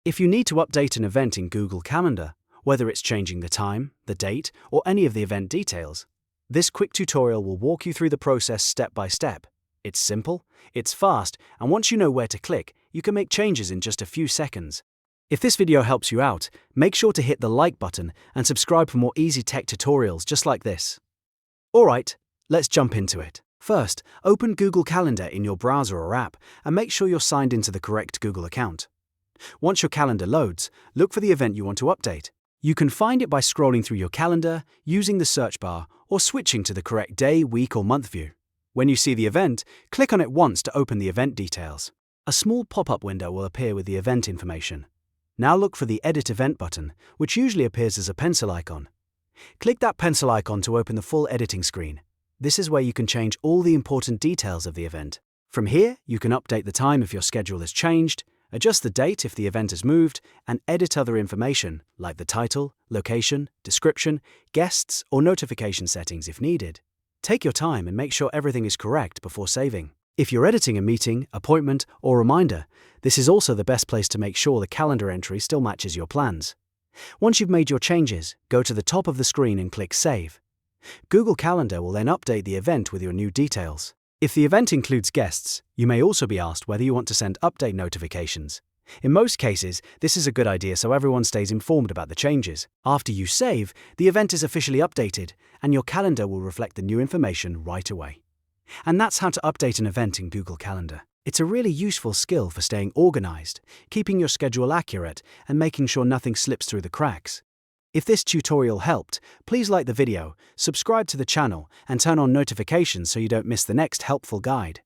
If you need to update an event in Google Calendar, whether it's changing the time, the date, or any of the event details, this quick tutorial will walk you through the process step by step. It's simple, it's fast, and once you know where to click, you can make changes in just a few seconds. If this video helps you out, make sure to hit the like button and subscribe for more easy tech tutorials just like this. Alright, let's jump into it. First, open Google Calendar in your browser or app and make sure you're signed into the correct Google account. Once your calendar loads, look for the event you want to update. You can find it by scrolling through your calendar, using the search bar, or switching to the correct day, week, or month view. When you see the event, click on it once to open the event details. A small pop-up window will appear with the event information. Now look for the Edit Event button, which usually appears as a pencil icon. Click that pencil icon to open the full editing screen. This is where you can change all the important details of the event. From here, you can update the time if your schedule has changed, adjust the date if the event has moved, and edit other information like the title, location, description, guests, or notification settings if needed. Take your time and make sure everything is correct before saving. If you're editing a meeting, appointment, or reminder, this is also the best place to make sure the calendar entry still matches your plans. Once you've made your changes, go to the top of the screen and click Save. Google Calendar will then update the event with your new details. If the event includes guests, you may also be asked whether you want to send update notifications. In most cases, this is a good idea so everyone stays informed about the changes. After you save, the event is officially updated, and your calendar will reflect the new information right away. And that's how to update an event in Google Calendar. It's a really useful skill for staying organized, keeping your schedule accurate, and making sure nothing slips through the cracks. If this tutorial helped, please like the video, subscribe to the channel, and turn on notifications so you don't miss the next helpful guide.